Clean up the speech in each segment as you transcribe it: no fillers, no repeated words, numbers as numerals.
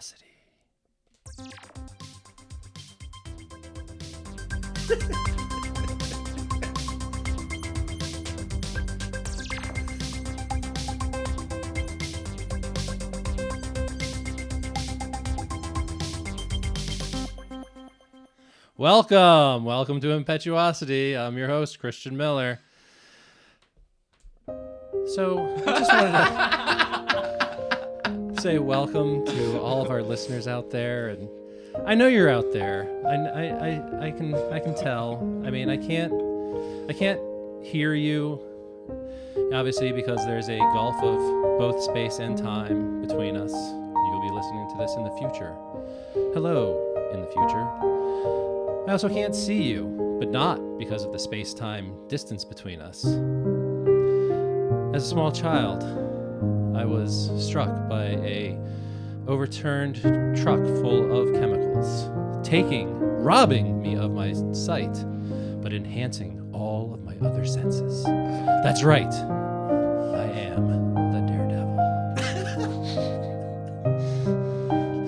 Impetuosity. Welcome to Impetuosity. I'm your host, Christian Miller. So I just wanted to say welcome to all of our listeners out there, and I know you're out there. I can tell. I mean, I can't hear you, obviously, because there's a gulf of both space and time between us. You'll be listening to this in the future. Hello, in the future. I also can't see you, but not because of the space-time distance between us. As a small child, I was struck by a overturned truck full of chemicals, robbing me of my sight, but enhancing all of my other senses. That's right, I am the Daredevil.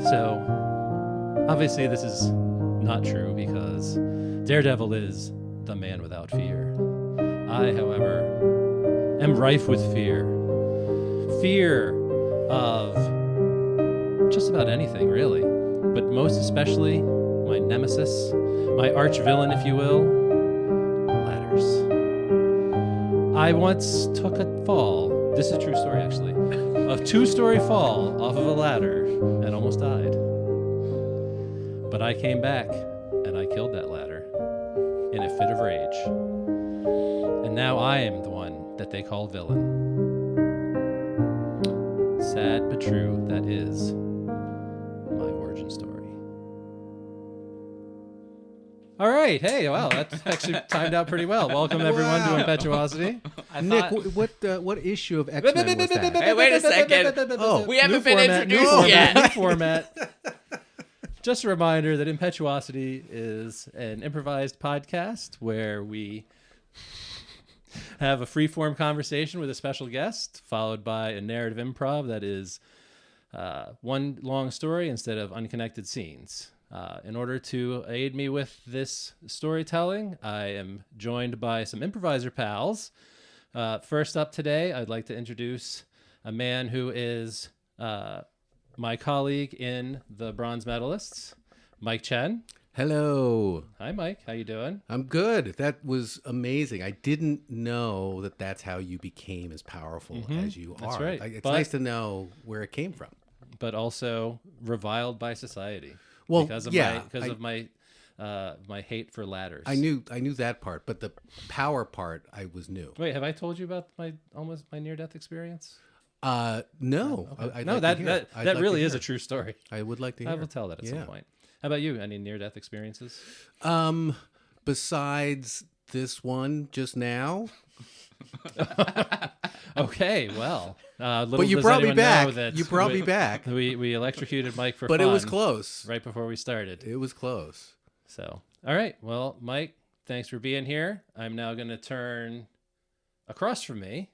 So, obviously this is not true, because Daredevil is the man without fear. I, however, am rife with fear. Fear of just about anything, really. But most especially, my nemesis, my arch villain, if you will, ladders. I once took a fall, this is a true story actually, a 2-story fall off of a ladder and almost died. But I came back, and I killed that ladder in a fit of rage. And now I am the one that they call villain. Sad but true, that is my origin story. All right, hey, wow, that actually timed out pretty well. Welcome everyone to Impetuosity. Nick, what issue of X-Men was that? Hey, wait a second. Oh, We haven't been format, introduced yet. New format. Just a reminder that Impetuosity is an improvised podcast where we have a free-form conversation with a special guest, followed by a narrative improv that is one long story instead of unconnected scenes. In order to aid me with this storytelling, I am joined by some improviser pals. First up today, I'd like to introduce a man who is my colleague in the bronze medalists, Mike Chen. Hello. Hi, Mike. How you doing? I'm good. That was amazing. I didn't know that that's how you became as powerful as you are. That's right. It's nice to know where it came from. But also reviled by society. Well, because of my hate for ladders. I knew that part, but the power part I was new. Wait, have I told you about my near-death experience? No. Okay. That really is a true story. I would like to hear. I will tell that at some point. How about you? Any near-death experiences? Besides this one just now. Okay, well, but you brought me back. You brought me back. We electrocuted Mike for but fun. It was close. Right before we started. It was close. So, all right. Well, Mike, thanks for being here. I'm now going to turn across from me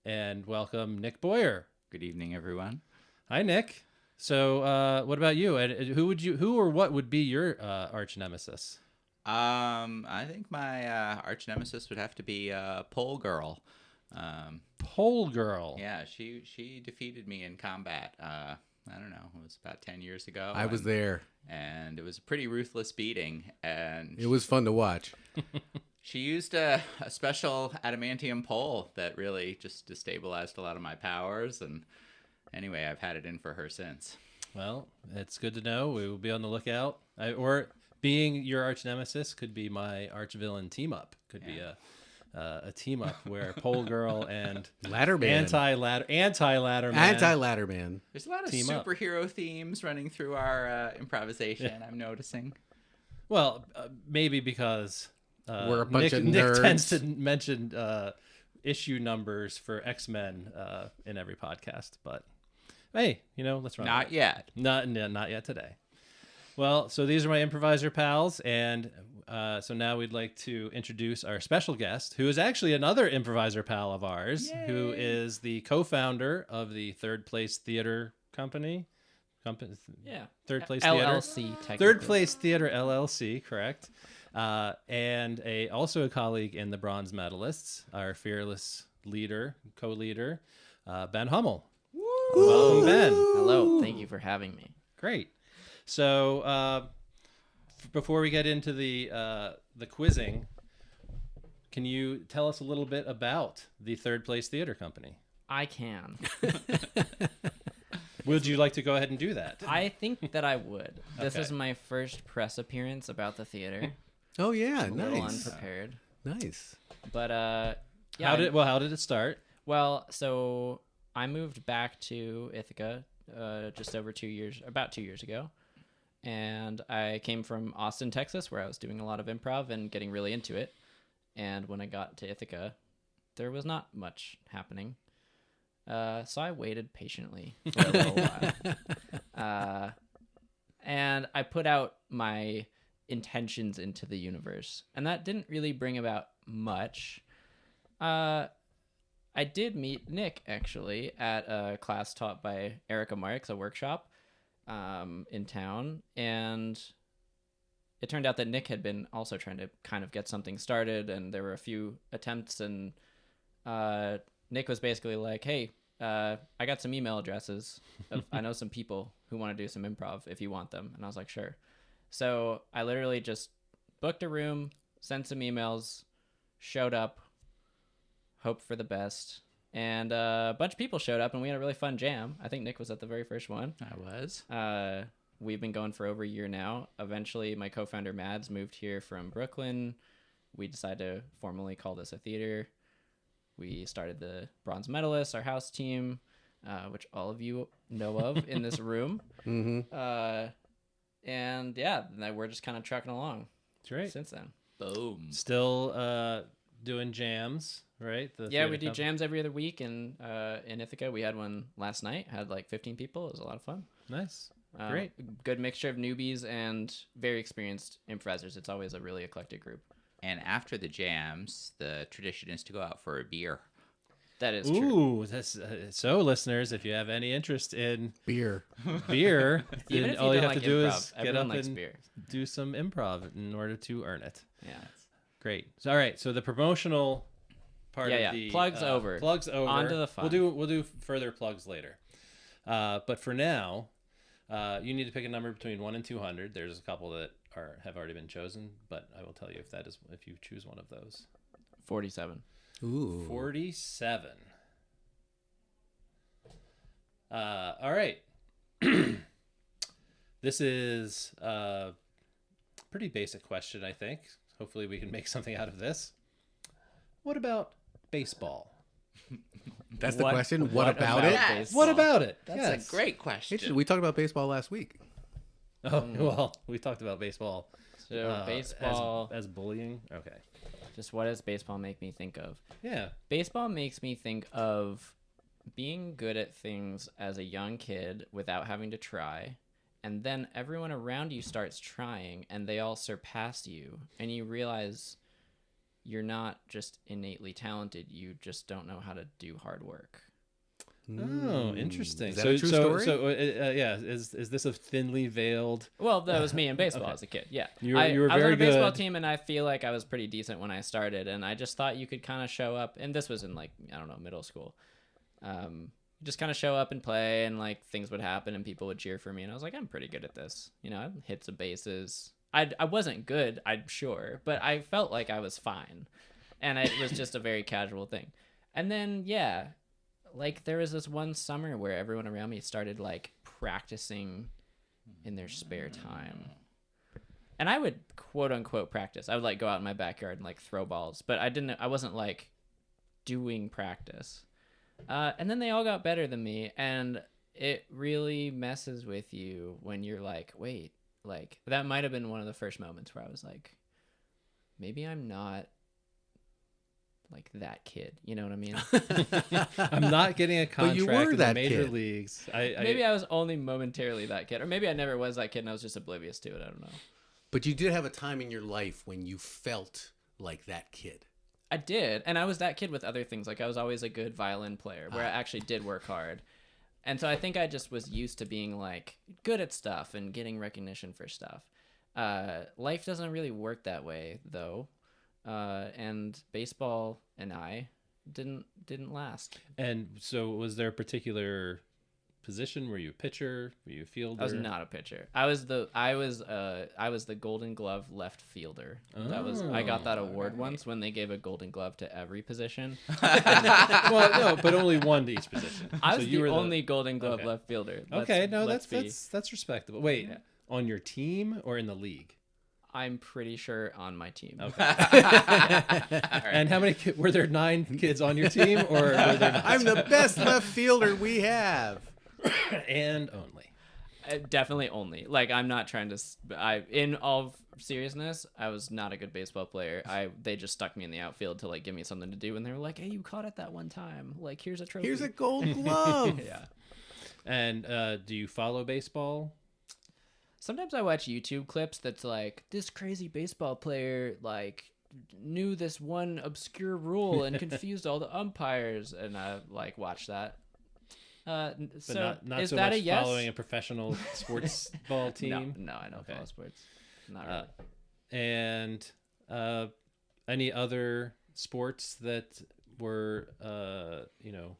and welcome Nick Boyer. Good evening, everyone. Hi, Nick. So, what about you? Who or what would be your arch nemesis? I think my arch nemesis would have to be Pole Girl. Pole Girl. Yeah, she defeated me in combat. I don't know. It was about 10 years ago. I was there, and it was a pretty ruthless beating. And it was fun to watch. She used a special adamantium pole that really just destabilized a lot of my powers. And anyway, I've had it in for her since. Well, it's good to know. We will be on the lookout. Or being your arch nemesis could be my arch villain team up. Could be a team up where Pole Girl and Ladderman, anti-Ladderman. There's a lot of superhero themes running through our improvisation. Yeah. I'm noticing. Well, maybe because we're a bunch of nerds. Nick tends to mention issue numbers for X-Men in every podcast, but hey, let's run. Not yet. Not yet today. Well, so these are my improviser pals, and so now we'd like to introduce our special guest, who is actually another improviser pal of ours, who is the co-founder of the Third Place Theater Company. company. Yeah. Third Place Theater. LLC, technically. Third Place Theater LLC, correct. And also a colleague in the bronze medalists, our fearless leader, co-leader, Ben Hummel. Woo! Welcome, Ben. Hello. Thank you for having me. Great. So before we get into the quizzing, can you tell us a little bit about the Third Place Theater Company? I can. Would you like to go ahead and do that? I think that I would. This Okay. is my first press appearance about the theater. Oh yeah, A little nice. unprepared. Nice. But yeah. How did it start? Well, so I moved back to Ithaca just over 2 years, about 2 years ago. And I came from Austin, Texas, where I was doing a lot of improv and getting really into it. And when I got to Ithaca, there was not much happening. So I waited patiently for a little while. And I put out my intentions into the universe. And that didn't really bring about much. I did meet Nick, actually, at a class taught by Erica Marks, a workshop in town. And it turned out that Nick had been also trying to kind of get something started. And there were a few attempts. And Nick was basically like, hey, I got some email addresses. I know some people who want to do some improv if you want them. And I was like, sure. So I literally just booked a room, sent some emails, showed up, hoped for the best. And a bunch of people showed up and we had a really fun jam. I think Nick was at the very first one. I was. We've been going for over a year now. Eventually, my co-founder Mads moved here from Brooklyn. We decided to formally call this a theater. We started the bronze medalists, our house team, which all of you know of in this room. Mm-hmm. And yeah, we're just kind of trucking along Great. since then. Boom. Still doing jams, right? The Yeah, theater we do company? jams every other week. And in Ithaca, we had one last night. Had like 15 people. It was a lot of fun. Nice. Great. Good mixture of newbies and very experienced improvisers. It's always a really eclectic group. And after the jams, the tradition is to go out for a beer. That is true. Ooh, that's so listeners, if you have any interest in Beer. beer, Even then if you all you don't have like to do improv, is get everyone up likes and beer. do some improv in order to earn it. Yeah. Great. So, all right. So the promotional part Yeah, of yeah. the Plugs over. Plugs over. On to the fun. We'll do further plugs later. But for now, you need to pick a number between 1 and 200. There's a couple that have already been chosen, but I will tell you if you choose one of those. 47. Ooh. 47. All right. This is a pretty basic question, I think. Hopefully we can make something out of this. What about baseball? That's the question. What about it? Yes. baseball? What about it? That's Yes. a great question. Interesting. We talked about baseball last week. Oh, well, we talked about baseball. So baseball, as bullying. Okay. just what does baseball make me think of? Yeah. Baseball makes me think of being good at things as a young kid without having to try. And then everyone around you starts trying and they all surpass you. And you realize you're not just innately talented. You just don't know how to do hard work. Oh, interesting. Is that a true story? So, yeah, is this a thinly veiled? Well, that was me in baseball Okay. as a kid. Yeah, You were I was very on a baseball good. team, and I feel like I was pretty decent when I started. And I just thought you could kind of show up, and this was in like middle school. Just kind of show up and play, and like things would happen, and people would cheer for me, and I was like, I'm pretty good at this. I hit some bases. I wasn't good, I'm sure, but I felt like I was fine, and it was just a very casual thing. And then yeah. Like, there was this one summer where everyone around me started, like, practicing in their spare time. And I would, quote-unquote, practice. I would, like, go out in my backyard and, like, throw balls. But I wasn't, like, doing practice. And then they all got better than me. And it really messes with you when you're like, wait. Like, that might have been one of the first moments where I was like, maybe I'm not like that kid, you know what I mean? I'm not getting a contract you were in the that major kid. leagues. Maybe I was only momentarily that kid, or maybe I never was that kid and I was just oblivious to it. I don't know. But you did have a time in your life when you felt like that kid. I did, and I was that kid with other things. Like, I was always a good violin player where I actually did work hard. And so I think I just was used to being like good at stuff and getting recognition for stuff. Life doesn't really work that way though. And baseball and I didn't last. And so, was there a particular position? Were you a pitcher? Were you a fielder? I was not a pitcher. I was the Golden Glove left fielder. I got that award once when they gave a Golden Glove to every position. Well, no, but only one to each position. I was so you the were only Golden Glove left fielder. That's respectable. Wait, on your team or in the league? I'm pretty sure on my team. Okay. And how many were there? 9 kids on your team, or were there not? I'm the best left fielder we have. And only. Definitely only. Like, I'm not trying to. In all seriousness, I was not a good baseball player. They just stuck me in the outfield to like give me something to do, and they were like, "Hey, you caught it that one time. Like, here's a trophy. Here's a Gold Glove." Yeah. And do you follow baseball? Sometimes I watch YouTube clips that's like, this crazy baseball player like knew this one obscure rule and confused all the umpires, and I like watch that. But So not is so that much a yes? following a professional sports ball team. No, I don't follow sports. Not really. And any other sports that were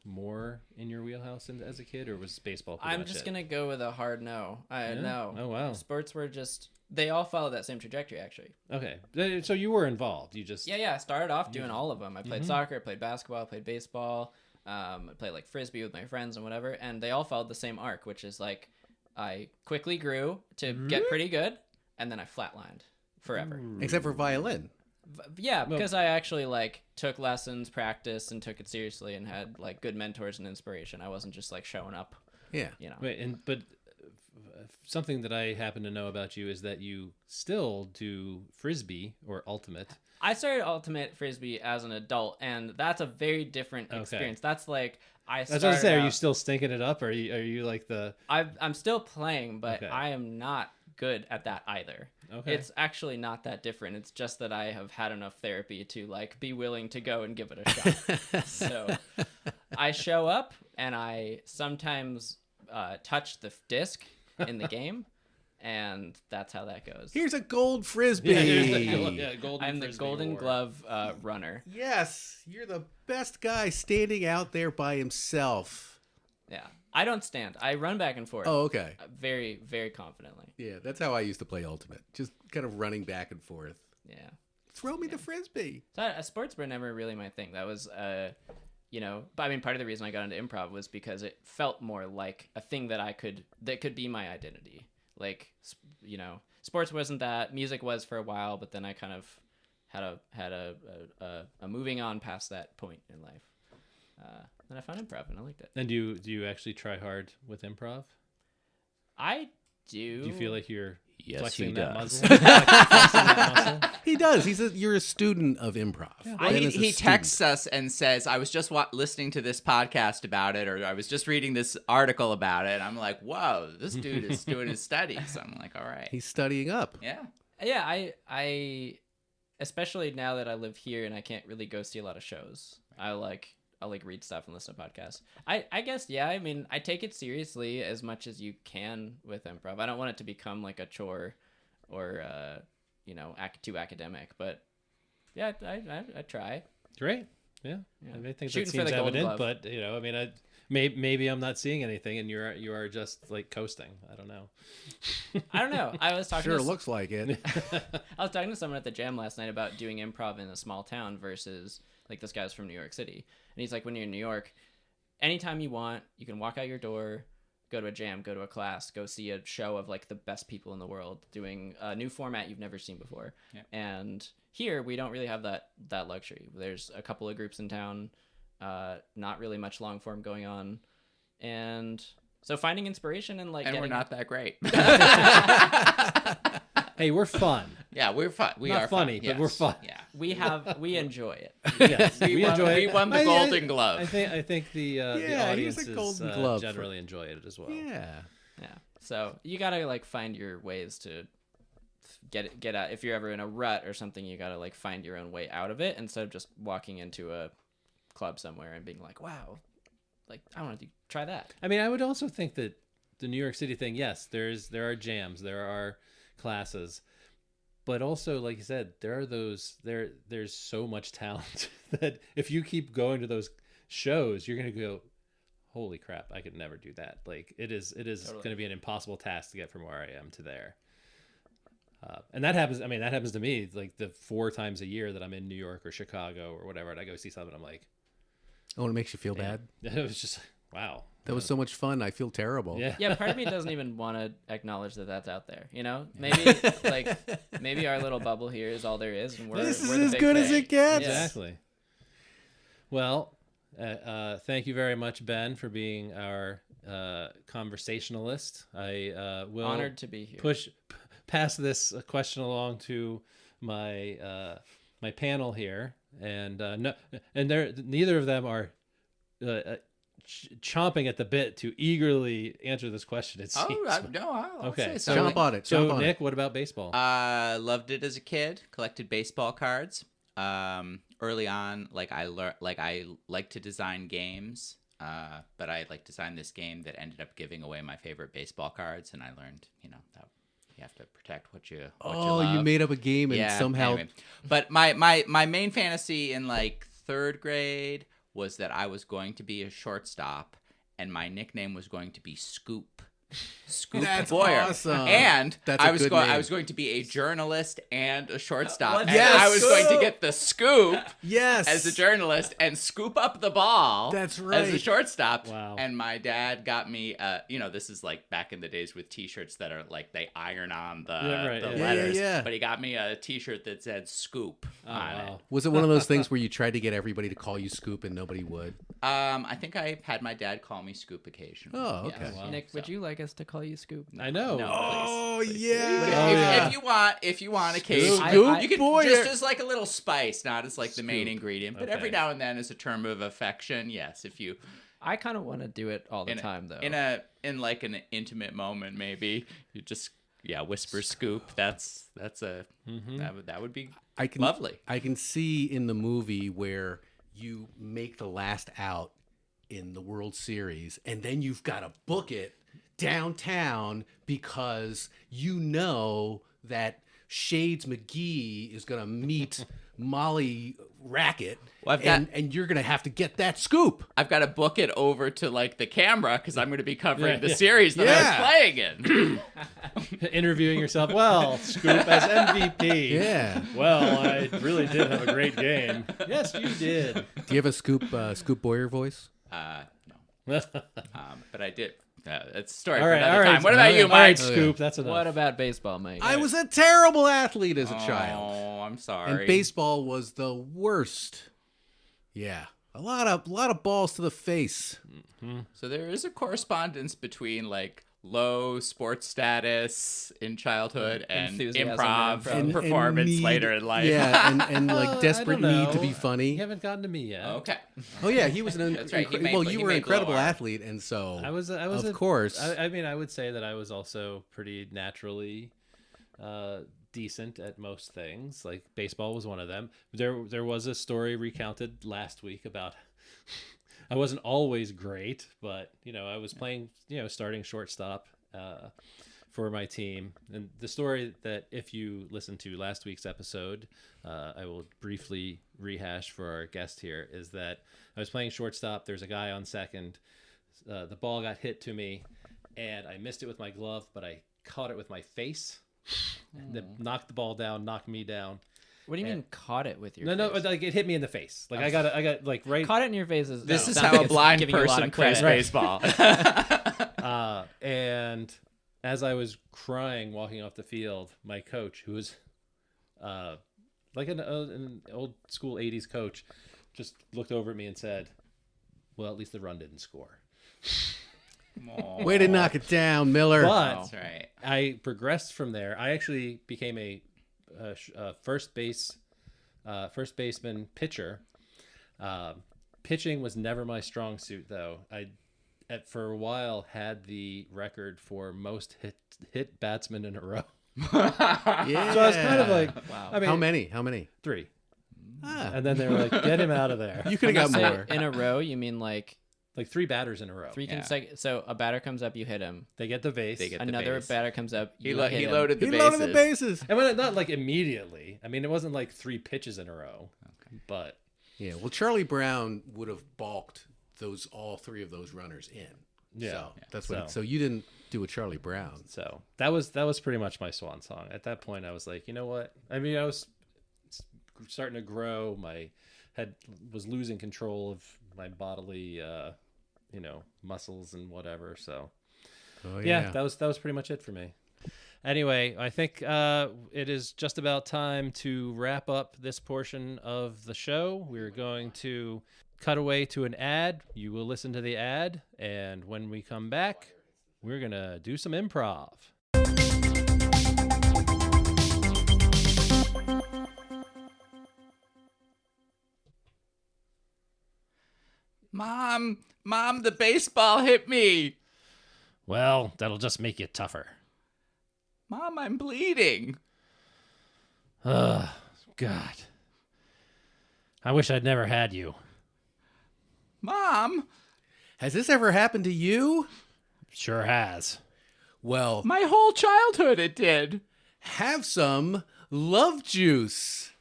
more in your wheelhouse as a kid, or was baseball pretty I'm much just it? gonna go with a hard no. No. Oh wow. Sports were just they all follow that same trajectory actually. Okay, so you were involved. You just Yeah. I started off doing all of them. I played soccer, I played basketball, I played baseball. I played like frisbee with my friends and whatever, and they all followed the same arc, which is like I quickly grew to get pretty good, and then I flatlined forever. Except for violin. Yeah, because I actually like took lessons, practiced, and took it seriously, and had like good mentors and inspiration. I wasn't just like showing up. Yeah. Wait, but something that I happen to know about you is that you still do frisbee or ultimate. I started ultimate frisbee as an adult, and that's a very different experience. That's like That's what I say. Are you still stinking it up? Or are you like the? I'm still playing, but Okay. I am not good at that either. Okay. It's actually not that different. It's just that I have had enough therapy to like be willing to go and give it a shot. So I show up and I sometimes touch the disc in the game, and that's how that goes. Here's a gold frisbee. Golden I'm the Frisbee Golden award. Glove runner. Yes, you're the best guy standing out there by himself. Yeah, I don't stand. I run back and forth. Oh, okay. Very, very confidently. Yeah, that's how I used to play ultimate. Just kind of running back and forth. Yeah. Throw me the frisbee. So sports were never really my thing. That was, but I mean, part of the reason I got into improv was because it felt more like a thing that could be my identity. Like, sports wasn't that. Music was for a while, but then I kind of had a moving on past that point in life. And I found improv and I liked it. And do you actually try hard with improv? I do. Do you feel like you're Yes, flexing he that does. muscle? Flexing that muscle? He does. You're a student of improv. Well, Ben is a he student. texts us and says, I was just listening to this podcast about it, or I was just reading this article about it. And I'm like, whoa, this dude is doing his studies. I'm like, all right. He's studying up. Yeah. Yeah, I especially now that I live here and I can't really go see a lot of shows. I'll read stuff and listen to podcasts. I guess, yeah, I mean, I take it seriously as much as you can with improv. I don't want it to become like a chore or, too academic, but yeah, I try. Great. Yeah. Yeah. I mean, I think Shooting that for seems the Golden evident, Glove. but I mean, maybe I'm not seeing anything, and you are just like coasting. I don't know. I don't know. I was talking Sure to looks like it. I was talking to someone at the jam last night about doing improv in a small town versus like this guy's from New York City. And he's like, when you're in New York, anytime you want, you can walk out your door, go to a jam, go to a class, go see a show of like the best people in the world doing a new format you've never seen before. Yeah. And here we don't really have that luxury. There's a couple of groups in town, not really much long form going on. And so finding inspiration and like And we're getting not that great. Hey, we're fun. Yeah, we're fun. We Not are funny, fun. but we're fun. Yeah. we enjoy it. Yes, We enjoy it. we won the Golden Glove. I think the Yeah, audience here's a Golden is Glove for- generally enjoy it as well. Yeah. Yeah. So you gotta like find your ways to get out. If you're ever in a rut or something, you gotta like find your own way out of it instead of just walking into a club somewhere and being like, wow, like I want to try that. I mean, I would also think that the New York City thing, yes, there are jams, there are classes, but also, like you said, there's so much talent that if you keep going to those shows, you're gonna go, holy crap, I could never do that. Like it is Totally. going to be an impossible task to get from where I am to there. And that happens. I mean, that happens to me like the 4 times a year that I'm in New York or Chicago or whatever, and I go see something. I'm like, Oh, it makes you feel bad. it was just wow. That was so much fun. I feel terrible. Yeah. Yeah, part of me doesn't even want to acknowledge that that's out there. You know, maybe our little bubble here is all there is, and we're This is we're the as big good as thing. it gets. Yeah. Exactly. Well, thank you very much, Ben, for being our conversationalist. I will Honored to be here. pass this question along to my my panel here, and neither of them are chomping at the bit to early answer this question. It seems. I'll Okay, say so- so. Jump on it. So, Jump on Nick, it. what about baseball? Loved it as a kid. Collected baseball cards. Early on, I like to design games. But I designed this game that ended up giving away my favorite baseball cards, and I learned, that you have to protect what you love. You made up a game and somehow. Anyway. But my main fantasy in 3rd grade was that I was going to be a shortstop, and my nickname was going to be Scoop. Scoop That's Boyer. awesome. And That's a I was good going name. I was going to be a journalist and a shortstop. And Yes. I was going to get the scoop Yes. as a journalist and scoop up the ball That's as a right. shortstop. Wow. And my dad got me this is back in the days with t-shirts that are they iron on the, Yeah, right, the yeah. Yeah, letters. yeah. But he got me a t-shirt that said Scoop on wow. Was it one of those things where you tried to get everybody to call you Scoop and nobody would? it. I think I had my dad call me Scoop occasionally. Oh, okay. Yes. Wow. Nick, would you like us to call you Scoop? I know. No, Oh, please. yeah. If you want occasionally, Scoop you can Boyer. just as a little spice, not as the main Scoop. ingredient, but Okay. every now and then as a term of affection. Yes, if you I kind of want to do it all the time, though. in an intimate moment, maybe you just whisper Scoop. That's a that would be lovely. I can see in the movie where you make the last out in the World Series, and then you've got to book it downtown because you know that Shades McGee is going to meet Molly Rackett, Well, I've got- and you're going to have to get that scoop. I've got to book it over to the camera because I'm going to be covering Yeah. the series that Yeah. I was playing in. Interviewing yourself. Well, Scoop as MVP. Yeah. Well, I really did have a great game. Yes, you did. Do you have a Scoop Boyer voice? No, but I did. It's a story All for right, another all right. time. What about you, All right, Mike? Scoop. That's enough. What about baseball, Mike? I was a terrible athlete as a child. Oh, I'm sorry. And baseball was the worst. Yeah, a lot of balls to the face. So there is a correspondence between low sports status in childhood and Enthusiasm improv and improv. performance need- later in life. Yeah, and I desperate don't need to know. be You funny. haven't gotten to me yet. Okay. Oh yeah, he was an That's right, he well, made- you he were an made incredible blow art. athlete, and so I was of course. I mean, I would say that I was also pretty naturally decent at most things. Like baseball was one of them. There was a story recounted last week about I wasn't always great, but I was playing, starting shortstop for my team. And the story that if you listen to last week's episode, I will briefly rehash for our guest here, is that I was playing shortstop. There's a guy on second. The ball got hit to me, and I missed it with my glove, but I caught it with my face. That knocked the ball down, knocked me down. What do you mean caught it with your No, face? like it hit me in the face. Like I got right. Caught it in your face is This is sounds how like a it's blind giving you a lot person of plays credit. baseball. And as I was crying walking off the field, my coach, who was like an old school 80s coach, just looked over at me and said, well, at least the run didn't score. Way to knock it down, Miller. But That's right. I progressed from there. I actually became a first baseman pitcher. Pitching was never my strong suit, though. For a while had the record for most hit batsmen in a row. Yeah. So I was kind of like, Wow. I mean, How many? 3. Ah, And then they were like, get him out of there. you could have got Say more. in a row, you mean like Like 3 batters in a row. So a batter comes up, you hit him. They get the base. They get the Another base. batter comes up, He you lo- hit he him. loaded the He bases. loaded the bases. And when not like immediately. I mean, it wasn't like 3 pitches in a row. Okay. But Yeah, well, Charlie Brown would have balked all 3 of those runners in. Yeah. So that's what. So- So you didn't do a Charlie Brown. so that was pretty much my swan song. At that point, I was like, you know what? I mean, I was starting to grow. My head was losing control of my bodily, muscles and whatever. So Oh yeah, that was pretty much it for me. Anyway, I think it is just about time to wrap up this portion of the show. We're going to cut away to an ad. You will listen to the ad, and when we come back, we're going to do some improv. Mom, the baseball hit me. Well, that'll just make you tougher. Mom, I'm bleeding. Ugh, God. I wish I'd never had you. Mom, Has this ever happened to you? Sure has. Well, my whole childhood it did. have some love juice.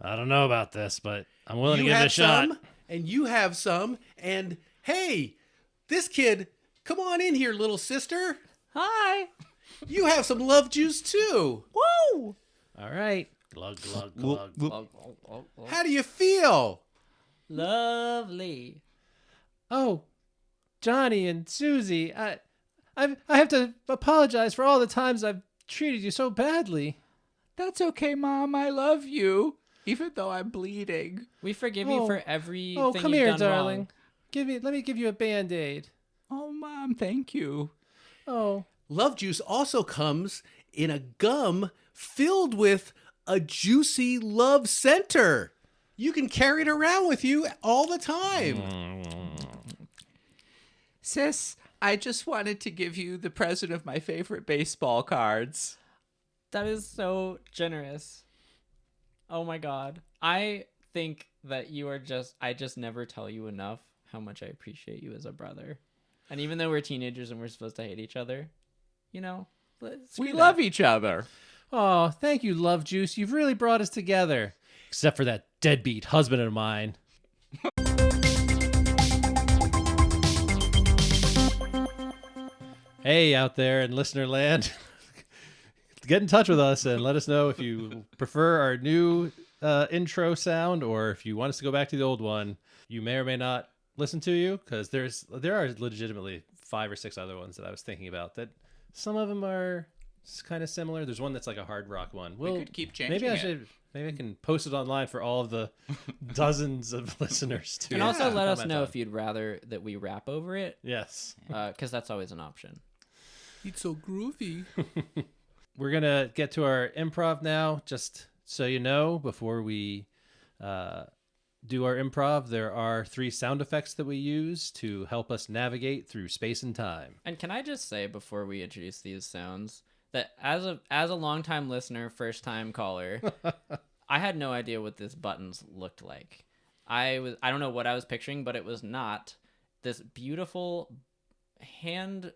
I don't know about this, but I'm willing to You give it a have shot. some, and you have some, and hey, this kid, come on in here, little sister. Hi. You have some love juice too. Woo. All right. Glug, glug, glug. How do you feel? Lovely. Oh, Johnny and Susie, I have to apologize for all the times I've treated you so badly. That's okay, Mom. I love you, even though I'm bleeding. We forgive you for everything Oh, come you've here, done darling. wrong. Let me give you a Band-Aid. Oh, Mom, thank you. Oh, Love juice also comes in a gum filled with a juicy love center. You can carry it around with you all the time. Sis, I just wanted to give you the present of my favorite baseball cards. That is so generous. Oh my God. I think that I just never tell you enough how much I appreciate you as a brother. And even though we're teenagers and we're supposed to hate each other, We love each other. oh, thank you, Love Juice. You've really brought us together. Except for that deadbeat husband of mine. Hey, out there in listener land. Get in touch with us and let us know if you prefer our new intro sound or if you want us to go back to the old one. You may or may not listen to you because there are legitimately 5 or 6 other ones that I was thinking about that some of them are kind of similar. There's one that's like a hard rock one. We could keep changing Maybe I can post it online for all of the dozens of listeners too. And also let us comment know on. if you'd rather that we rap over it, Yes. because that's always an option. It's so groovy. We're going to get to our improv now. Just so you know, before we do our improv, there are 3 sound effects that we use to help us navigate through space and time. And can I just say before we introduce these sounds that as a longtime listener, first time caller, I had no idea what these buttons looked like. I don't know what I was picturing, but it was not this beautiful hand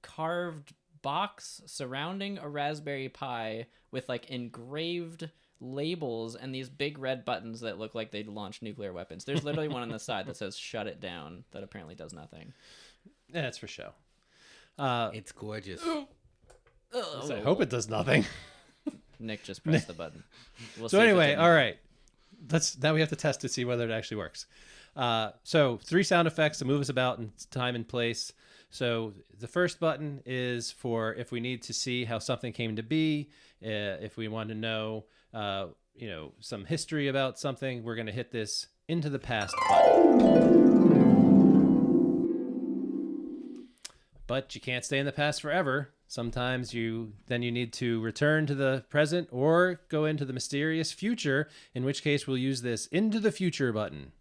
carved box surrounding a Raspberry Pi with like engraved labels and these big red buttons that look like they'd launch nuclear weapons. There's literally one on the side that says "shut it down" that apparently does nothing. Yeah, it's for show. It's gorgeous. So I hope it does nothing. Nick just pressed the button. We'll So see if it anyway, didn't. all right. Now we have to test to see whether it actually works. So 3 sound effects to move us about in time and place. So the first button is for if we need to see how something came to be, if we want to know, some history about something, we're going to hit this into the past button. But you can't stay in the past forever. Sometimes you need to return to the present or go into the mysterious future, in which case we'll use this into the future button.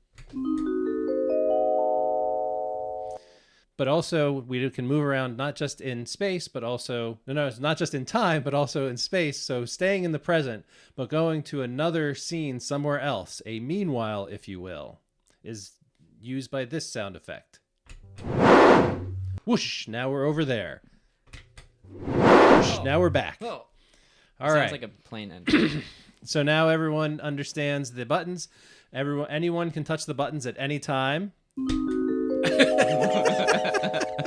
But also we can move around not just in space, but also, it's not just in time, but also in space. So staying in the present, but going to another scene somewhere else, a meanwhile, if you will, is used by this sound effect. Whoosh! Now we're over there. Whoosh! Now we're back. Oh. All Sounds right. like a plane engine. So now everyone understands the buttons. Anyone can touch the buttons at any time.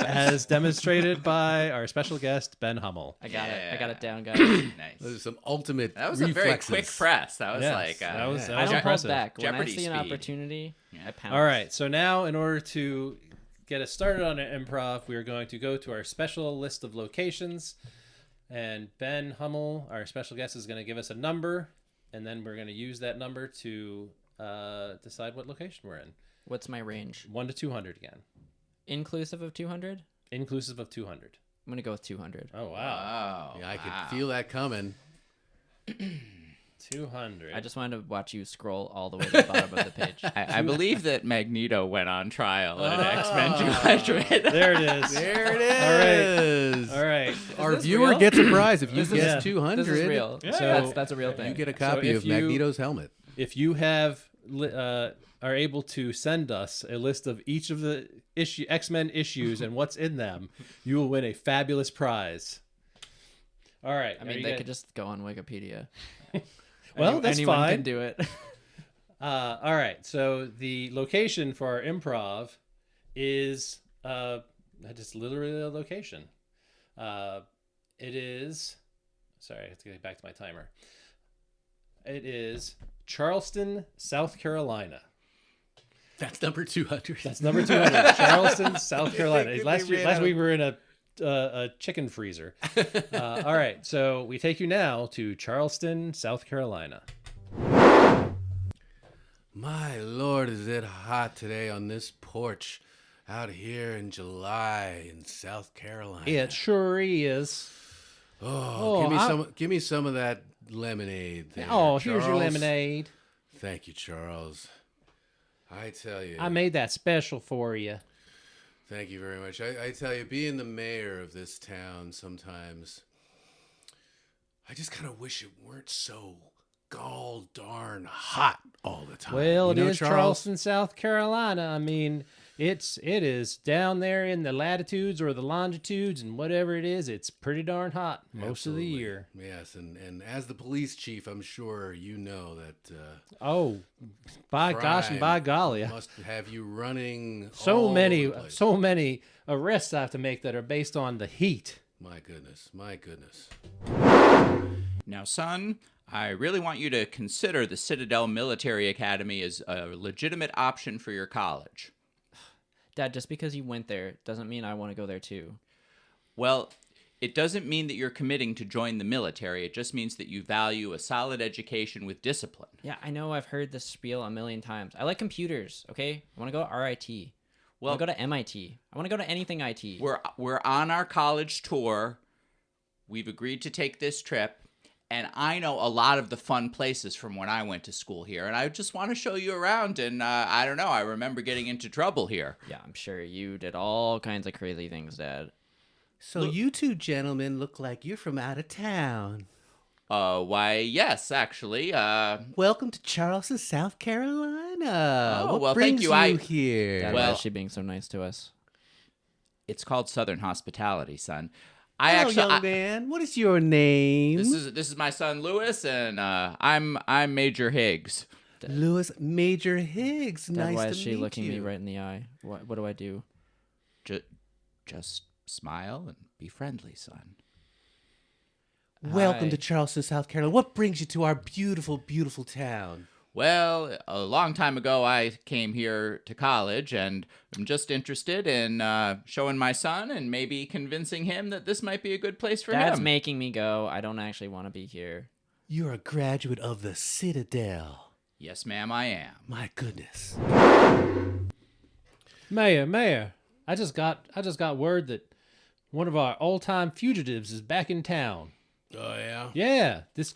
As demonstrated by our special guest, Ben Hummel. I got it. I got it down, guys. Nice. Those are some ultimate That was reflexes. a very quick press. That was Yes, like that was I don't hold impressive. back. When I Jeopardy see an speed. opportunity, I pounce. All right. So now, in order to get us started on an improv, we are going to go to our special list of locations. And Ben Hummel, our special guest, is going to give us a number. And then we're going to use that number to decide what location we're in. What's my range? 1 to 200 again. Inclusive of 200? Inclusive of 200. I'm going to go with 200. Oh, wow. Oh, Yeah, I wow. could feel that coming. 200. I just wanted to watch you scroll all the way to the bottom of the page. I believe that Magneto went on trial in X-Men 200. There it is. There it is. All right. Our this viewer real? gets a prize if you This is- guess yeah. 200. This is real. Yeah. So that's a real thing. You get a So copy if of you- Magneto's helmet. If you have are able to send us a list of each of the X-Men issues and what's in them, you will win a fabulous prize. All right. I mean, they could just go on Wikipedia. Well, that's anyone fine. can do it. All right. So the location for our improv is just literally a location. It is. Sorry, I have to get back to my timer. It is Charleston, South Carolina. That's number 200. That's number 200. Charleston, South Carolina. They Last ran week out we of- were in a chicken freezer. All right, so we take you now to Charleston, South Carolina. My Lord, is it hot today on this porch out here in July in South Carolina? It sure is. Oh, give me some of that lemonade there, Oh, here's your Charles. lemonade. Thank you, Charles. I tell you. I made that special for you. Thank you very much. I tell you, being the mayor of this town sometimes, I just kind of wish it weren't so gall darn hot all the time. Well, You know, it is Charles? Charleston, South Carolina. I mean, it is down there in the latitudes or the longitudes and whatever it is. It's pretty darn hot most of the Absolutely. year. Yes, and as the police chief, I'm sure you know that Oh, by gosh and by crime golly, must have you running so all many, over the place. so many arrests I have to make that are based on the heat. My goodness, my goodness. Now, son, I really want you to consider the Citadel Military Academy as a legitimate option for your college. Dad, just because you went there doesn't mean I want to go there too. Well, it doesn't mean that you're committing to join the military. It just means that you value a solid education with discipline. Yeah, I know I've heard this spiel a million times. I like computers, okay? I want to go to RIT. I want to go to MIT. I want to go to anything IT. We're on our college tour. We've agreed to take this trip. And I know a lot of the fun places from when I went to school here. And I just want to show you around. And I don't know, I remember getting into trouble here. Yeah, I'm sure you did all kinds of crazy things, Dad. So you two gentlemen look like you're from out of town. Why, yes, actually. Welcome to Charleston, South Carolina. Oh, what well, brings thank you. here? Dad, Well- why is she being so nice to us? It's called Southern Hospitality, son. Hello, young man. What is your name? This is my son Lewis, and I'm Major Higgs. Lewis Major Higgs. Dad, Nice why to is she meet looking you. me right in the eye? What do I do? Just smile and be friendly, son. Welcome Hi. to Charleston, South Carolina. What brings you to our beautiful, beautiful town? Well, a long time ago, I came here to college, and I'm just interested in showing my son and maybe convincing him that this might be a good place for Dad's him. making me go. I don't actually want to be here. You're a graduate of the Citadel. Yes, ma'am, I am. My goodness. Mayor, I just got word that one of our all-time fugitives is back in town. Oh, yeah? Yeah, this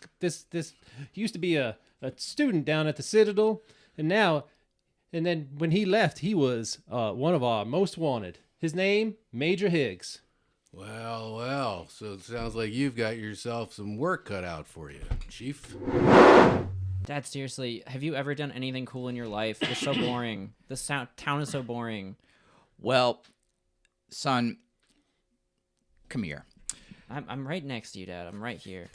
he used to be a student down at the Citadel, and then when he left, he was one of our most wanted. His name, Major Higgs. Well, well. So it sounds like you've got yourself some work cut out for you, Chief. Dad, seriously, have you ever done anything cool in your life? You're so boring. This town is so boring. Well, Son, come here. I'm right next to you, Dad. I'm right here.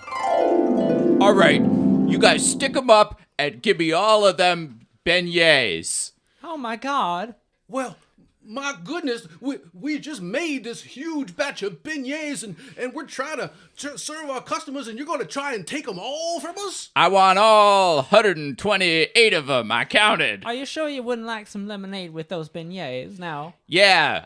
All right, you guys stick them up and give me all of them beignets. Oh my God. Well, my goodness, we just made this huge batch of beignets, and we're trying to serve our customers, and you're going to try and take them all from us? I want all 128 of them. I counted. Are you sure you wouldn't like some lemonade with those beignets now? Yeah,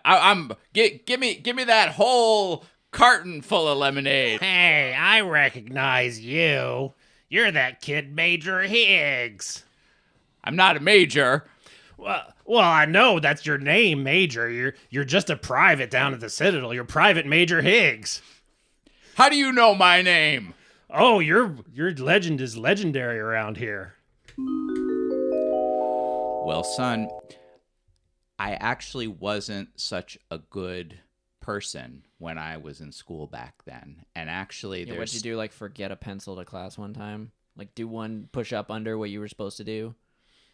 give me that whole carton full of lemonade. Hey, I recognize you. You're that kid Major Higgs. I'm not a major. Well, I know that's your name, Major. You're just a private down at the Citadel. You're Private Major Higgs. How do you know my name? Oh, your legend is legendary around here. Well, son, I actually wasn't such a good person when I was in school back then. And actually, Yeah, what'd you do? Like forget a pencil to class one time? Like do one push up under what you were supposed to do?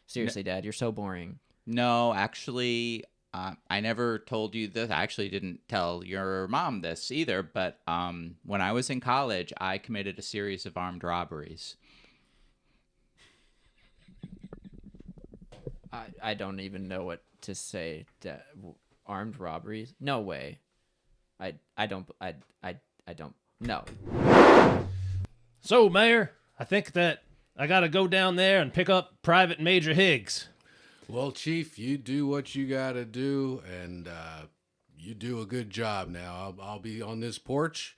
Seriously, Dad, you're so boring. No, actually, I never told you this. I actually didn't tell your mom this either. But when I was in college, I committed a series of armed robberies. I don't even know what to say. Armed robberies? No way. I don't. No. So, Mayor, I think that I gotta go down there and pick up Private Major Higgs. Well, Chief, you do what you got to do, and you do a good job now. I'll be on this porch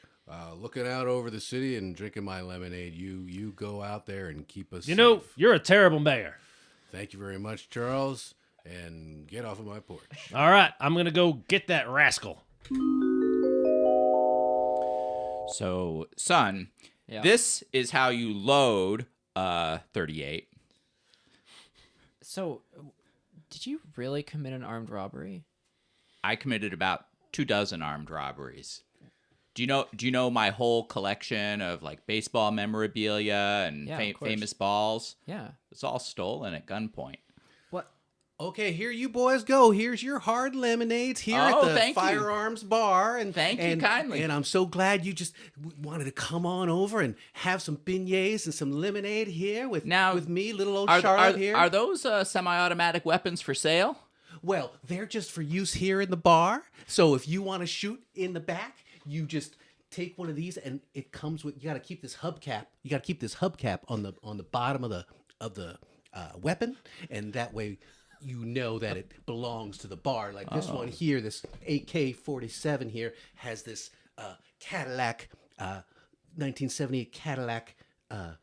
looking out over the city and drinking my lemonade. You go out there and keep us You know, safe. you're a terrible mayor. Thank you very much, Charles, and get off of my porch. All right, I'm gonna go get that rascal. So, son, Yeah. this is how you load 38. So, did you really commit an armed robbery? I committed about 24 armed robberies. Do you know my whole collection of like baseball memorabilia and Yeah, of course. famous balls? Yeah. It's all stolen at gunpoint. What? Okay, here you boys go. Here's your hard lemonades here Oh, at the thank you. Firearms Bar. And Thank you kindly. And I'm so glad you just wanted to come on over and have some beignets and some lemonade here with me, little old Charlotte here. Are those semi-automatic weapons for sale? Well, they're just for use here in the bar. So if you want to shoot in the back, you just take one of these, and it comes with. You got to keep this hubcap. You got to keep this hubcap on the bottom of the weapon, and that way you know that it belongs to the bar. Like this one here, this AK-47 here has this Cadillac, 1978 Cadillac hubcap.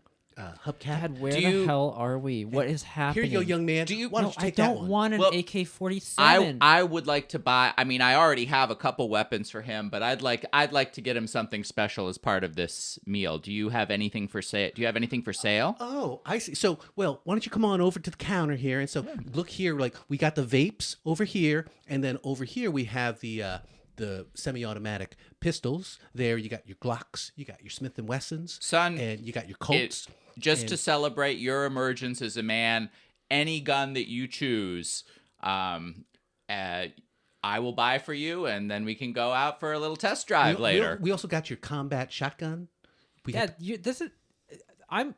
Dad, where the hell are we? What is Here happening? you go, young man. Why don't you take that don't one? want an Well, AK-47. I would like to buy. I mean, I already have a couple weapons for him, but I'd like to get him something special as part of this meal. Do you have anything for sale? Do you have anything for sale? Oh, I see. So, well, why don't you come on over to the counter here? And so, look here. Like we got the vapes over here, and then over here we have the semi-automatic pistols. There, you got your Glocks, you got your Smith and Wessons, Son, and you got your Colts. To celebrate your emergence as a man, any gun that you choose, I will buy for you, and then we can go out for a little test drive later. We also got your combat shotgun. Dad, I'm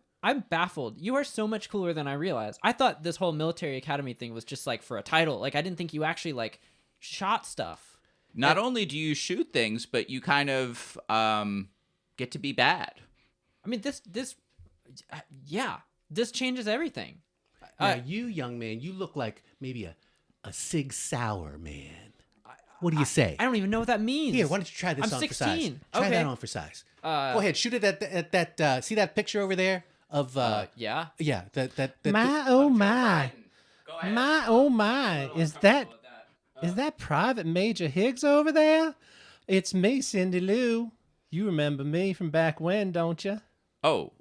baffled. You are so much cooler than I realized. I thought this whole military academy thing was just like for a title. Like I didn't think you actually like shot stuff. Not only do you shoot things, but you kind of get to be bad. I mean, this changes everything. Now, you young man, you look like maybe a Sig Sauer man. What do you say? I don't even know what that means. Here, why don't you try this I'm on 16. for size? Try Okay. that on for size. Go ahead, shoot it at that. See that picture over there of Yeah. yeah, that My oh my, Go ahead. my oh my, is that Private Major Higgs over there? It's me, Cindy Lou. You remember me from back when, don't you? Oh,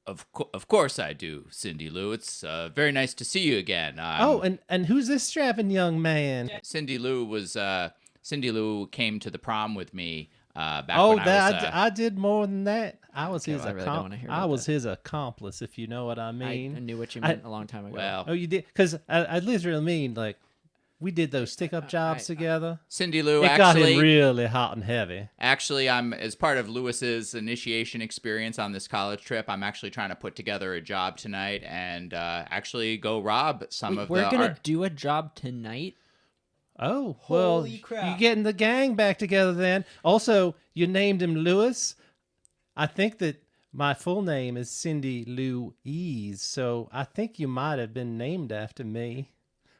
of course I do, Cindy Lou. It's very nice to see you again. And who's this strapping young man? Cindy Lou came to the prom with me back Oh, when I was. I did more than that. I was his I really don't wanna hear about his accomplice, if you know what I I mean. knew what you meant a long time ago. well, Oh, you did? Because I literally mean like We did those stick-up jobs together. Cindy Lou, It got him really hot and heavy. actually, I'm as part of Lewis's initiation experience on this college trip. I'm actually trying to put together a job tonight and actually go rob some of We're the. gonna do a job tonight. Oh, well, Holy crap. you getting the gang back together then. Also, you named him Lewis. I think that my full name is Cindy Louise, so I think you might have been named after me.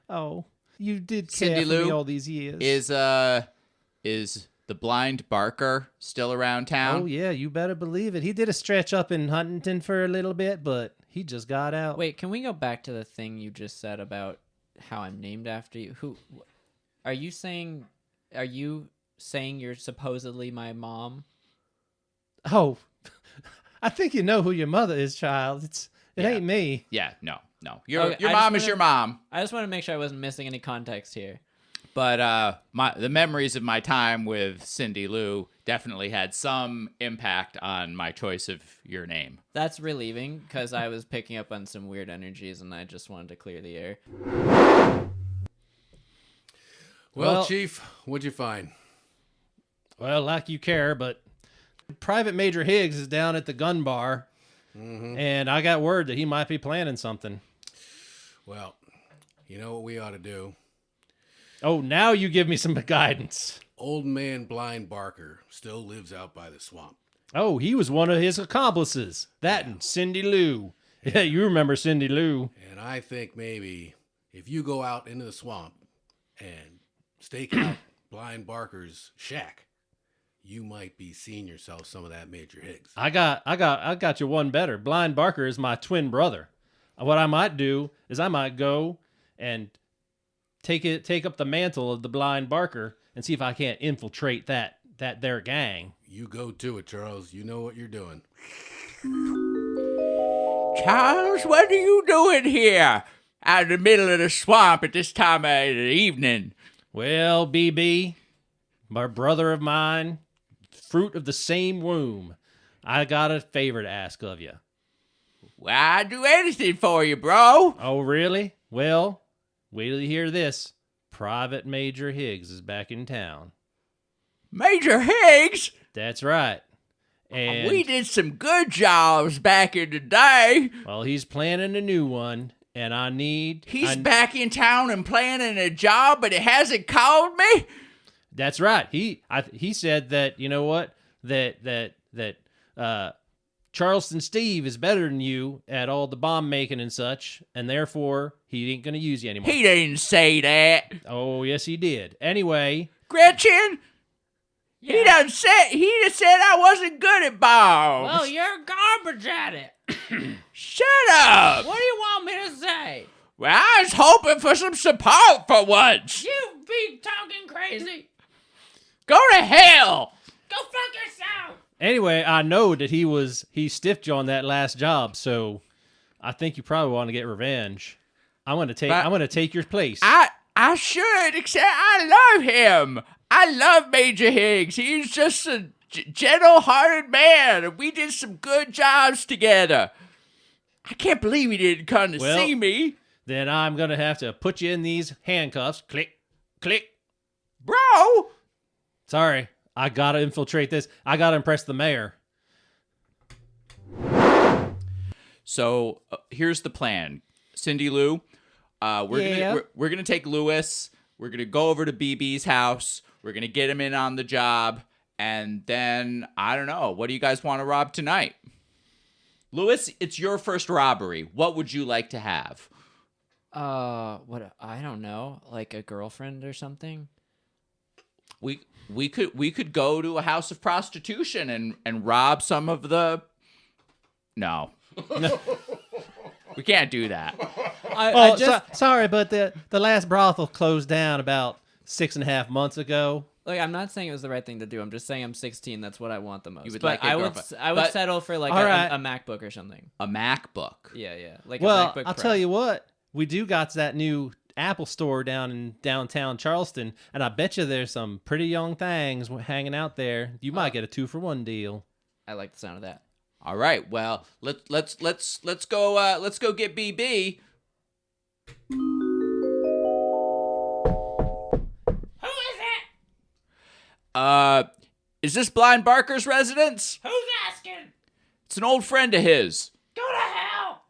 Oh, you did care Cindy for Lou me all these years. Is the blind Barker still around town? Oh, yeah, you better believe it. He did a stretch up in Huntington for a little bit, but he just got out. Wait, can we go back to the thing you just said about how I'm named after you? Are you saying you're supposedly my mom? Oh, I think you know who your mother is, child. It Yeah. ain't me. Yeah, no. Your Okay, I mom just is your wanna- mom. I just want to make sure I wasn't missing any context here. But the memories of my time with Cindy Lou definitely had some impact on my choice of your name. That's relieving because I was picking up on some weird energies and I just wanted to clear the air. Well, Chief, what'd you find? Well, like you care, but Private Major Higgs is down at the gun bar, and I got word that he might be planning something. Well, you know what we ought to do? Oh, now you give me some guidance. Old man Blind Barker still lives out by the swamp. Oh, he was one of his accomplices. That and Cindy Lou. Yeah, you remember Cindy Lou. And I think maybe if you go out into the swamp and stake out Blind Barker's shack, you might be seeing yourself some of that Major Higgs. I got you one better. Blind Barker is my twin brother. What I might do is I might go and take up the mantle of the Blind Barker and see if I can't infiltrate that their gang. You go to it, Charles. You know what you're doing. Charles, what are you doing here? Out in the middle of the swamp at this time of the evening. Well, BB, my brother of mine, fruit of the same womb, I got a favor to ask of you. Well, I'd do anything for you, bro. Oh, really? Well, wait till you hear this. Private Major Higgs is back in town. Major Higgs? That's right. And, We did some good jobs back in the day. well, he's planning a new one, and He's back in town and planning a job, but he hasn't called me? That's right. He said that, you know what, that Charleston Steve is better than you at all the bomb making and such, and therefore he ain't gonna use you anymore. He didn't say that. Oh, yes, he did. Anyway, Gretchen? He just said I wasn't good at bombs. Well, you're garbage at it. Shut up. What do you want me to say? Well, I was hoping for some support for once. You be talking crazy. Go to hell. Go fuck yourself. anyway, I know that he stiffed you on that last job, so I think you probably want to get revenge. I'm gonna take your place. I should, except I love him. I love Major Higgs. He's just a gentle-hearted man, and we did some good jobs together. I can't believe he didn't come to Well- see me. Then I'm gonna have to put you in these handcuffs. Click, click. Bro! Sorry, I gotta infiltrate this. I gotta impress the mayor. So here's the plan, Cindy Lou. We're gonna take Lewis. We're gonna go over to BB's house. We're gonna get him in on the job, and then I don't know. What do you guys want to rob tonight? Lewis, it's your first robbery. What would you like to have? What? I don't know. Like a girlfriend or something. We could go to a house of prostitution and rob some of the. No. We can't do that. Sorry, but the last brothel closed down about 6.5 months ago. Like, I'm not saying it was the right thing to do. I'm just saying I'm 16. That's what I want the most. You would but like a I would girlfriend. I would But- settle for like All right. a MacBook or something. A MacBook. Yeah. Like Well, a MacBook I'll Pro. tell you what. We do got that new Apple store down in downtown Charleston, and I bet you there's some pretty young things hanging out there. You might get a 2-for-1 deal. I like the sound of that. All right. Well, let's go get BB. Is this Blind Barker's residence? Who's asking? It's an old friend of his. Go to hell.